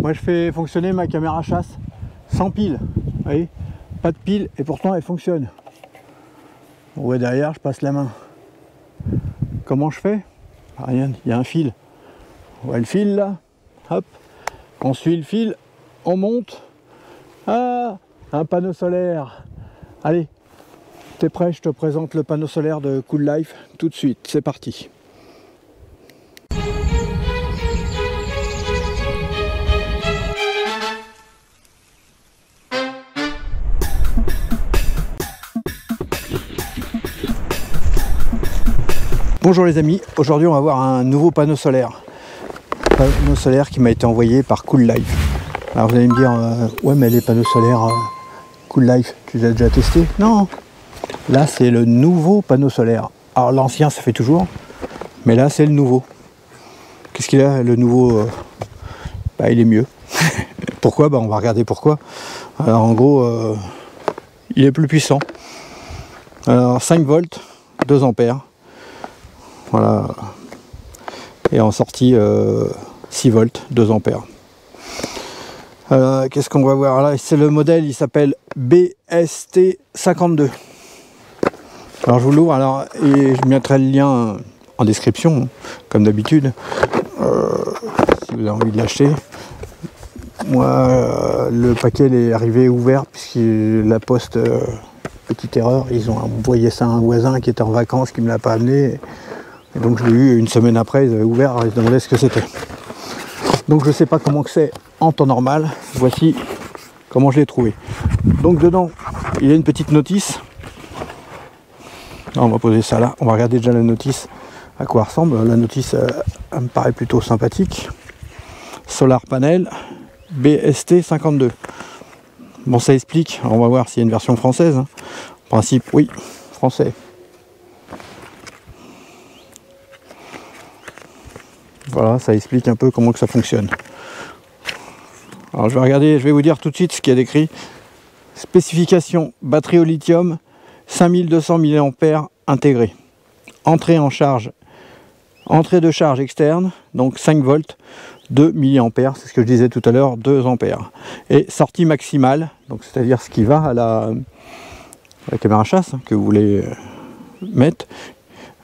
Moi je fais fonctionner ma caméra chasse sans pile. Vous voyez, pas de pile et pourtant elle fonctionne. On voit derrière, je passe la main. Comment je fais? Rien, il y a un fil. On voit le fil là. Hop. On suit le fil. On monte. Ah, un panneau solaire. Allez, t'es prêt? Je te présente le panneau solaire de Cool Life tout de suite. C'est parti. Bonjour les amis, aujourd'hui on va voir un nouveau panneau solaire. Panneau solaire qui m'a été envoyé par Cool Life. Alors vous allez me dire, ouais mais les panneaux solaires Cool Life, tu les as déjà testés? Non, là c'est le nouveau panneau solaire. Alors l'ancien ça fait toujours, mais là c'est le nouveau. Qu'est-ce qu'il a le nouveau? Bah il est mieux. Pourquoi? Bah on va regarder pourquoi. Alors en gros, il est plus puissant. Alors 5 volts, 2 ampères. Voilà, et en sortie 6 volts, 2 ampères. Qu'est-ce qu'on va voir là? C'est le modèle, il s'appelle BST52. Alors je vous l'ouvre, alors, et je mettrai le lien en description, comme d'habitude, si vous avez envie de l'acheter. Moi, le paquet est arrivé ouvert, puisque la poste, petite erreur, ils ont envoyé ça à un voisin qui était en vacances, qui ne me l'a pas amené. Et donc je l'ai eu une semaine après, ils avaient ouvert, ils se demandaient ce que c'était. Donc je ne sais pas comment que c'est en temps normal. Voici comment je l'ai trouvé. Donc dedans, il y a une petite notice. Alors, on va poser ça là. On va regarder déjà la notice, à quoi ressemble. La notice, elle me paraît plutôt sympathique. Solar panel BST52. Bon, ça explique. Alors, on va voir s'il y a une version française. En principe, oui, français. Voilà, ça explique un peu comment que ça fonctionne. Alors je vais regarder, je vais vous dire tout de suite ce qu'il y a décrit. Spécification, batterie au lithium, 5200 mAh intégrée. Entrée en charge, entrée de charge externe, donc 5 volts, 2 mA, c'est ce que je disais tout à l'heure, 2 ampères. Et sortie maximale, donc c'est-à-dire ce qui va à la caméra chasse que vous voulez mettre,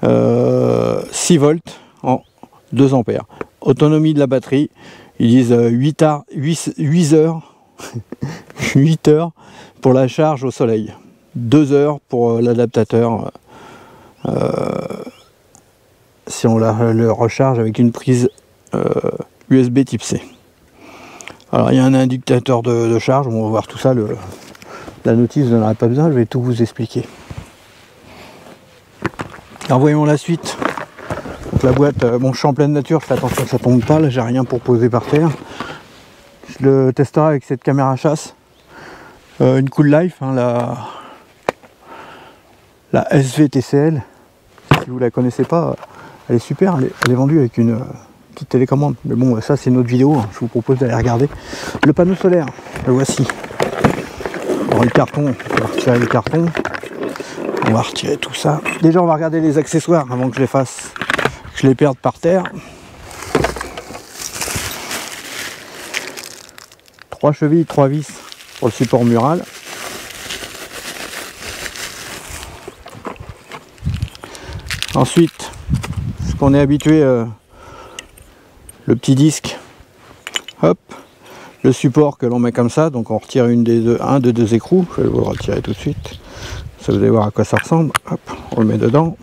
6 volts en 2 ampères. Autonomie de la batterie, ils disent 8 heures pour la charge au soleil, 2 heures pour l'adaptateur si on le recharge avec une prise USB type C. Alors il y a un indicateur de charge, on va voir tout ça, la notice vous n'en aurez pas besoin, je vais tout vous expliquer. Alors voyons la suite. Donc la boîte, bon je suis en pleine nature, je fais attention que ça tombe pas, là j'ai rien pour poser par terre. Je le testerai avec cette caméra chasse, une Cool Life, hein, la SVTCL, si vous la connaissez pas, elle est super, elle est vendue avec une petite télécommande. Mais bon ça c'est une autre vidéo, hein, je vous propose d'aller regarder. Le panneau solaire, le voici. Alors le carton, on va retirer le carton, on va retirer tout ça. Déjà on va regarder les accessoires avant que je les fasse. Je les perde par terre. 3 chevilles, 3 vis pour le support mural. Ensuite, ce qu'on est habitué, le petit disque, hop, le support que l'on met comme ça, donc on retire un de deux écrous, je vais vous le retirer tout de suite, ça vous allez voir à quoi ça ressemble, hop, on le met dedans.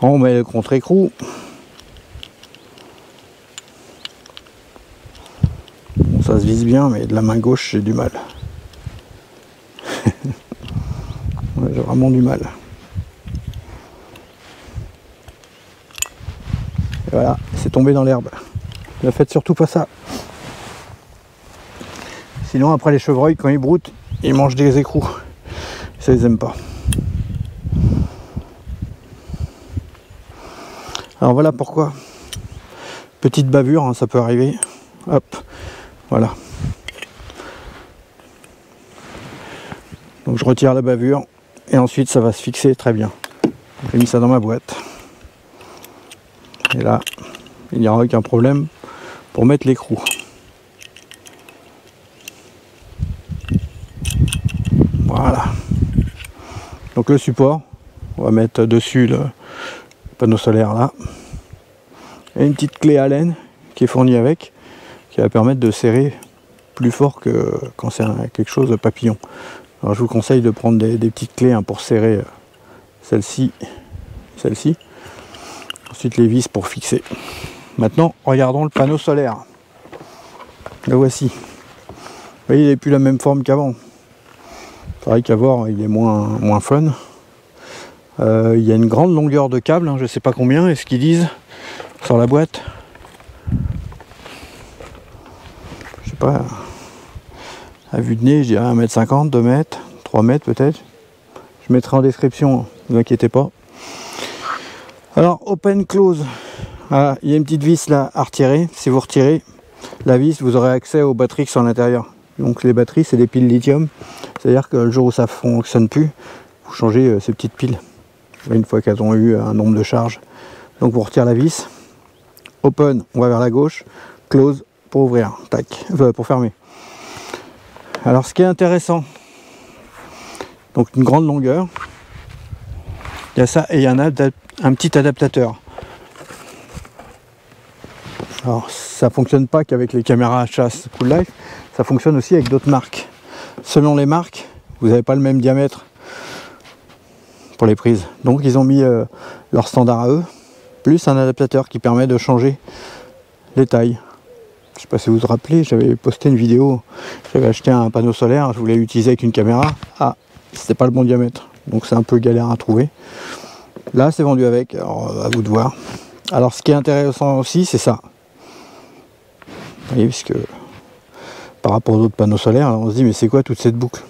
On met le contre-écrou. Bon, ça se vise bien, mais de la main gauche, j'ai du mal. Ouais, j'ai vraiment du mal. Et voilà, c'est tombé dans l'herbe. Ne faites surtout pas ça. Sinon, après les chevreuils, quand ils broutent, ils mangent des écrous. Ça, ils aiment pas. Alors voilà pourquoi. Petite bavure, hein, ça peut arriver. Hop, voilà. Donc je retire la bavure et ensuite ça va se fixer très bien. J'ai mis ça dans ma boîte. Et là, il n'y aura aucun problème pour mettre l'écrou. Donc le support, on va mettre dessus le panneau solaire là. Et une petite clé Allen qui est fournie avec, qui va permettre de serrer plus fort que quand c'est quelque chose de papillon. Alors je vous conseille de prendre des petites clés hein, pour serrer celle-ci, celle-ci. Ensuite les vis pour fixer. Maintenant regardons le panneau solaire. Le voici. Vous voyez, il n'est plus la même forme qu'avant. C'est vrai qu'à voir il est moins fun. Il y a une grande longueur de câble, hein, je ne sais pas combien, est-ce qu'ils disent sur la boîte. Je sais pas. À vue de nez, je dirais 1,50 m, 2 m, 3 m peut-être. Je mettrai en description, ne vous inquiétez pas. Alors, open close. Ah, il y a une petite vis là à retirer. Si vous retirez la vis, vous aurez accès aux batteries qui sont à l'intérieur. Donc les batteries, c'est des piles lithium. C'est-à-dire que le jour où ça ne fonctionne plus, vous changez ces petites piles. Une fois qu'elles ont eu un nombre de charges. Donc vous retirez la vis. Open, on va vers la gauche. Close pour ouvrir. Tac, pour fermer. Alors ce qui est intéressant, donc une grande longueur. Il y a ça et il y a un petit adaptateur. Alors ça fonctionne pas qu'avec les caméras chasse Cool Life, ça fonctionne aussi avec d'autres marques. Selon les marques, vous n'avez pas le même diamètre pour les prises. Donc ils ont mis leur standard à eux, plus un adaptateur qui permet de changer les tailles. Je ne sais pas si vous vous rappelez, j'avais posté une vidéo, j'avais acheté un panneau solaire, je voulais l'utiliser avec une caméra. Ah, c'était pas le bon diamètre, donc c'est un peu galère à trouver. Là c'est vendu avec, alors à vous de voir. Alors ce qui est intéressant aussi, c'est ça. Vous voyez, puisque par rapport aux autres panneaux solaires, on se dit mais c'est quoi toute cette boucle?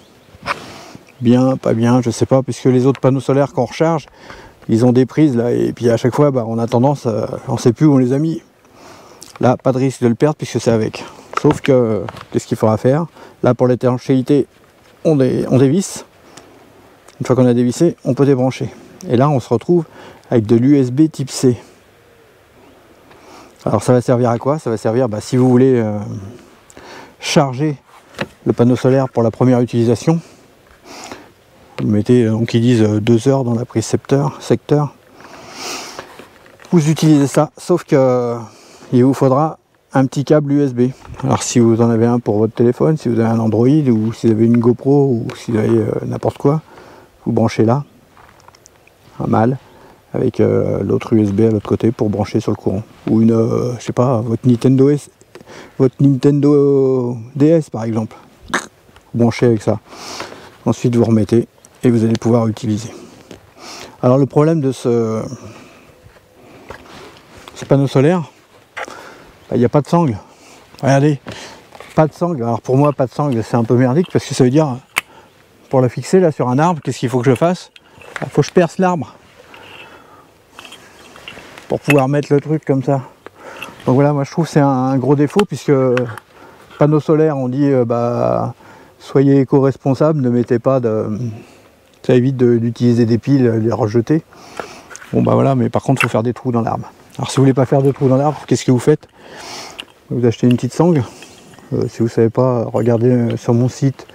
Bien, pas bien, je sais pas, puisque les autres panneaux solaires qu'on recharge, ils ont des prises là, et puis à chaque fois bah, on a tendance, on sait plus où on les a mis. Là, pas de risque de le perdre puisque c'est avec. Sauf que, qu'est-ce qu'il faudra faire? Là pour l'étanchéité, on dévisse. Une fois qu'on a dévissé, on peut débrancher. Et là on se retrouve avec de l'USB type C. Alors ça va servir à quoi? Ça va servir, bah, si vous voulez charger le panneau solaire pour la première utilisation, vous mettez, donc ils disent 2 heures dans la prise secteur. Vous utilisez ça, sauf que il vous faudra un petit câble USB. Alors si vous en avez un pour votre téléphone, si vous avez un Android, ou si vous avez une GoPro, ou si vous avez n'importe quoi, vous branchez là, un mâle, avec l'autre USB à l'autre côté pour brancher sur le courant. Ou une, je sais pas, votre Nintendo DS par exemple. Vous branchez avec ça. Ensuite vous remettez et vous allez pouvoir utiliser. Alors le problème de ce panneau solaire, il n'y a pas de sangle. Regardez, pas de sangle. Alors pour moi, pas de sangle, c'est un peu merdique parce que ça veut dire, pour la fixer là sur un arbre, qu'est-ce qu'il faut que je fasse? Il faut que je perce l'arbre pour pouvoir mettre le truc comme ça. Donc voilà, moi je trouve que c'est un gros défaut puisque panneau solaire, on dit bah soyez éco-responsable, ne mettez pas de... Ça évite d'utiliser des piles, les rejeter. Bon bah voilà, mais par contre il faut faire des trous dans l'arbre. Alors si vous voulez pas faire de trous dans l'arbre, qu'est-ce que vous faites? Vous achetez une petite sangle. Si vous ne savez pas, regardez sur mon site,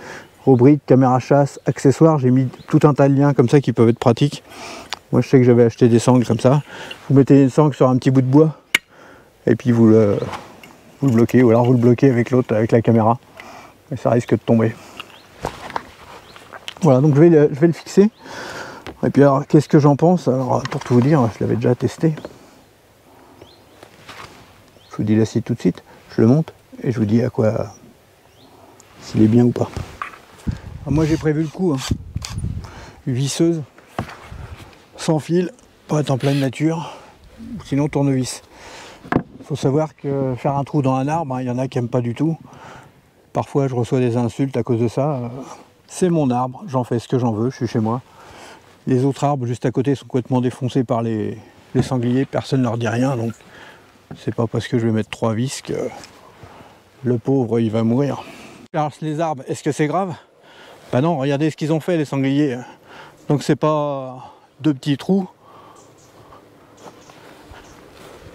rubrique caméra chasse, accessoires, j'ai mis tout un tas de liens comme ça qui peuvent être pratiques. Moi je sais que j'avais acheté des sangles comme ça. Vous mettez une sangle sur un petit bout de bois et puis vous le bloquez, ou alors vous le bloquez avec l'autre, avec la caméra. Et ça risque de tomber. Voilà, donc je vais le fixer. Et puis alors, qu'est-ce que j'en pense? Alors pour tout vous dire, je l'avais déjà testé. Je vous dis la suite tout de suite, je le monte et je vous dis à quoi, s'il est bien ou pas. Alors moi j'ai prévu le coup, hein. Visseuse, sans fil, pas être en pleine nature, sinon tournevis. Il faut savoir que faire un trou dans un arbre, il y en a qui n'aiment pas du tout. Parfois je reçois des insultes à cause de ça. C'est mon arbre, j'en fais ce que j'en veux, je suis chez moi. Les autres arbres juste à côté sont complètement défoncés par les sangliers, personne ne leur dit rien, donc c'est pas parce que je vais mettre 3 vis que le pauvre il va mourir. Alors les arbres, est-ce que c'est grave? Bah non, regardez ce qu'ils ont fait les sangliers. Donc c'est pas 2 petits trous,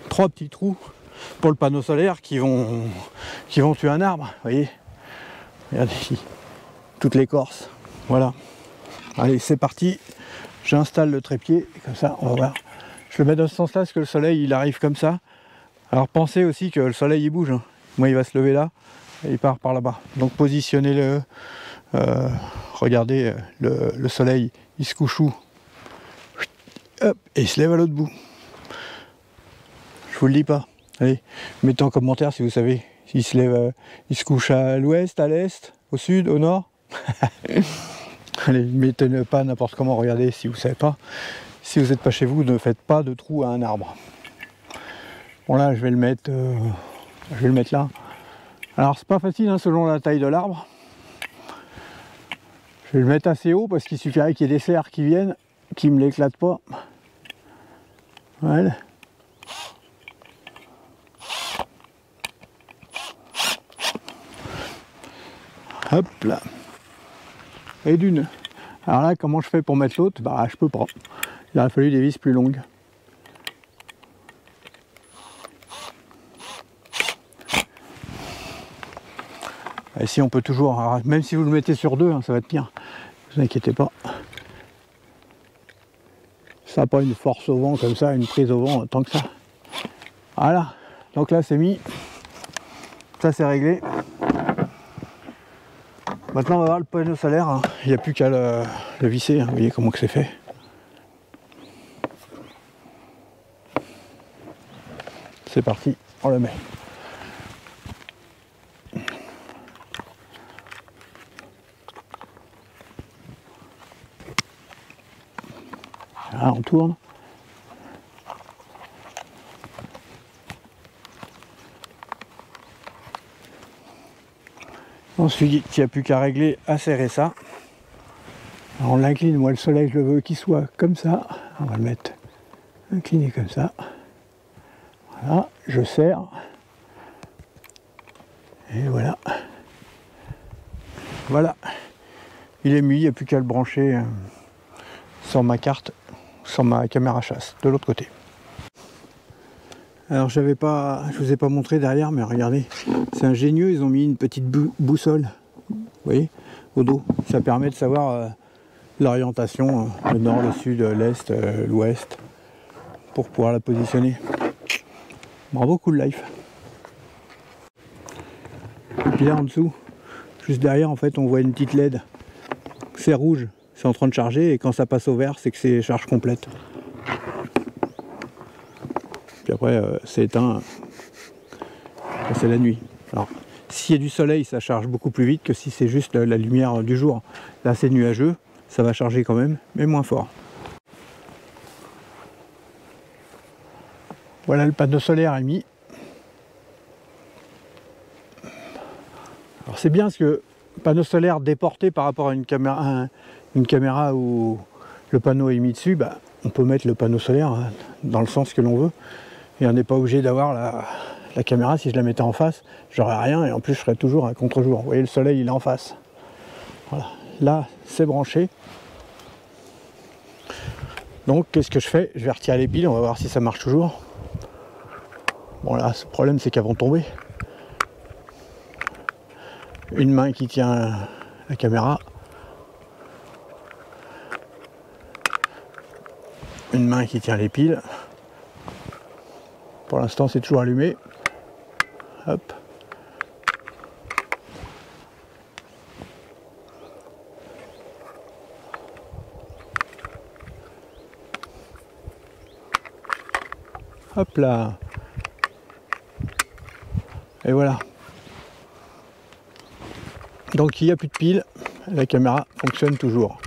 3 petits trous pour le panneau solaire qui vont tuer un arbre, vous voyez. Regardez ici, toute l'écorce, voilà. Allez, c'est parti. J'installe le trépied, comme ça, on va voir. Je le mets dans ce sens-là, parce que le soleil, il arrive comme ça. Alors pensez aussi que le soleil, il bouge. Hein. Moi, il va se lever là, et il part par là-bas. Donc positionnez-le. Regardez, le soleil, il se couche où? Hop, et il se lève à l'autre bout. Je vous le dis pas. Allez, mettez en commentaire si vous savez. Il se lève, il se couche à l'ouest, à l'est, au sud, au nord. Allez, mettez pas n'importe comment, regardez si vous savez pas. Si vous n'êtes pas chez vous, ne faites pas de trou à un arbre. Bon là, je vais le mettre là. Alors c'est pas facile hein, selon la taille de l'arbre. Je vais le mettre assez haut parce qu'il suffirait qu'il y ait des cerfs qui viennent, qui me l'éclatent pas. Voilà. Hop là. Et d'une. Alors là, comment je fais pour mettre l'autre? Bah, je peux pas. Il aurait fallu des vis plus longues. Et si on peut toujours, alors, même si vous le mettez sur deux, hein, ça va tenir. Ne vous inquiétez pas. Ça n'a pas une force au vent comme ça, une prise au vent tant que ça. Voilà. Donc là, c'est mis. Ça, c'est réglé. Maintenant on va voir le panneau solaire, hein. Il n'y a plus qu'à le visser, hein. Vous voyez comment que c'est fait. C'est parti, on le met. Là on tourne. Ensuite, il n'y a plus qu'à régler, à serrer ça. Alors on l'incline, moi le soleil je le veux qu'il soit comme ça. On va le mettre incliné comme ça. Voilà, je serre. Et voilà. Voilà. Il est mis, il n'y a plus qu'à le brancher sur ma carte, sur ma caméra chasse, de l'autre côté. Alors je vous ai pas montré derrière, mais regardez, c'est ingénieux, ils ont mis une petite boussole, vous voyez, au dos. Ça permet de savoir l'orientation, le nord, le sud, l'est, l'ouest, pour pouvoir la positionner. Bravo Cool Life. Et puis là en dessous, juste derrière en fait, on voit une petite LED. C'est rouge, c'est en train de charger, et quand ça passe au vert, c'est que c'est charge complète. Puis après c'est éteint, c'est la nuit. Alors s'il y a du soleil ça charge beaucoup plus vite que si c'est juste la lumière du jour. Là c'est nuageux, ça va charger quand même, mais moins fort. Voilà, le panneau solaire est mis. Alors c'est bien parce que le panneau solaire déporté par rapport à une caméra où le panneau est mis dessus, bah, on peut mettre le panneau solaire dans le sens que l'on veut. Et on n'est pas obligé d'avoir la caméra. Si je la mettais en face, j'aurais rien et en plus je serais toujours à contre-jour. Vous voyez, le soleil il est en face. Voilà. Là c'est branché. Donc qu'est-ce que je fais? Je vais retirer les piles, on va voir si ça marche toujours. Bon là, ce problème c'est qu'elles vont tomber. Une main qui tient la caméra. Une main qui tient les piles. Pour l'instant c'est toujours allumé. Hop. Hop là. Et voilà. Donc il n'y a plus de piles, la caméra fonctionne toujours.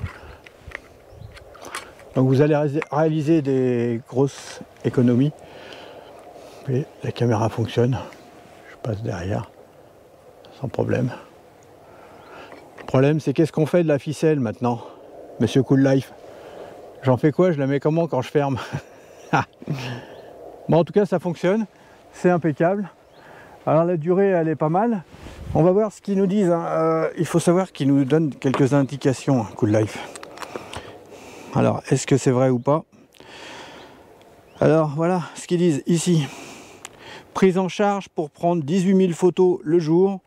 Donc vous allez réaliser des grosses économies. Et la caméra fonctionne. Je passe derrière sans problème. Le problème c'est qu'est-ce qu'on fait de la ficelle maintenant, Monsieur Cool Life? J'en fais quoi? Je la mets comment quand je ferme? Bon, en tout cas ça fonctionne, c'est impeccable. Alors la durée elle est pas mal. On va voir ce qu'ils nous disent, hein. Il faut savoir qu'ils nous donnent quelques indications, hein, Cool Life. Alors est-ce que c'est vrai ou pas? Alors voilà ce qu'ils disent ici. Prise en charge pour prendre 18 000 photos le jour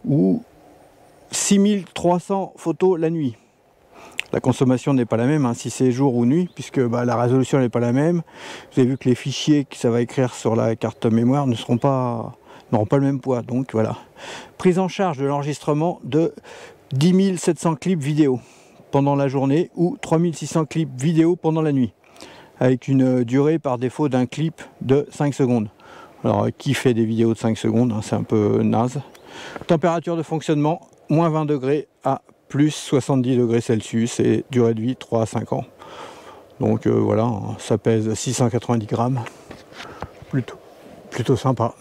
ou 6 300 photos la nuit. La consommation n'est pas la même, hein, si c'est jour ou nuit, puisque la résolution n'est pas la même. Vous avez vu que les fichiers que ça va écrire sur la carte mémoire n'auront pas le même poids. Donc voilà. Prise en charge de l'enregistrement de 10 700 clips vidéo pendant la journée ou 3600 clips vidéo pendant la nuit, avec une durée par défaut d'un clip de 5 secondes. Alors qui fait des vidéos de 5 secondes, hein, c'est un peu naze. Température de fonctionnement, moins 20 degrés à plus 70 degrés Celsius et durée de vie 3 à 5 ans. Donc voilà, ça pèse 690 grammes. Plutôt sympa.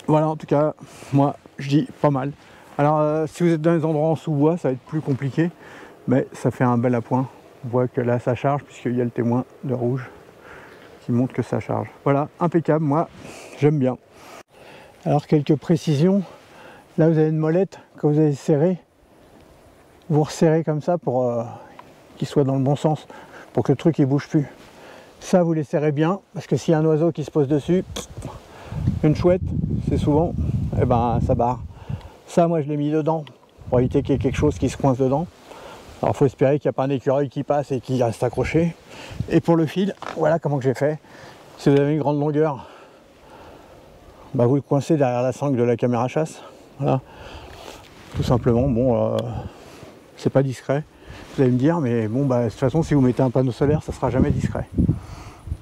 Voilà, en tout cas, moi je dis pas mal. Alors si vous êtes dans les endroits en sous-bois, ça va être plus compliqué, mais ça fait un bel appoint. On voit que là ça charge puisqu'il y a le témoin de rouge qui montre que ça charge. Voilà, impeccable, moi j'aime bien. Alors quelques précisions. Là vous avez une molette, quand vous avez serré, vous resserrez comme ça pour qu'il soit dans le bon sens, pour que le truc il bouge plus. Ça vous les serrez bien, parce que s'il y a un oiseau qui se pose dessus, une chouette, c'est souvent, eh ben ça barre. Ça moi je l'ai mis dedans, pour éviter qu'il y ait quelque chose qui se coince dedans. Alors il faut espérer qu'il n'y a pas un écureuil qui passe et qui reste accroché. Et pour le fil, voilà comment que j'ai fait. Si vous avez une grande longueur, vous le coincez derrière la sangle de la caméra chasse. Voilà, tout simplement. Bon, c'est pas discret, vous allez me dire, mais bon, de toute façon, si vous mettez un panneau solaire, ça sera jamais discret.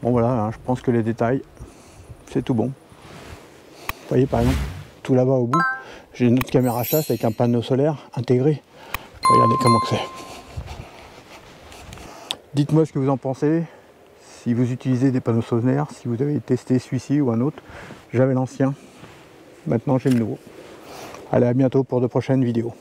Bon, voilà, hein, je pense que les détails, c'est tout bon. Vous voyez, par exemple, tout là-bas au bout, j'ai une autre caméra chasse avec un panneau solaire intégré. Regardez comment que c'est. Dites-moi ce que vous en pensez. Si vous utilisez des panneaux solaires, si vous avez testé celui-ci ou un autre. J'avais l'ancien, maintenant j'ai le nouveau. Allez, à bientôt pour de prochaines vidéos.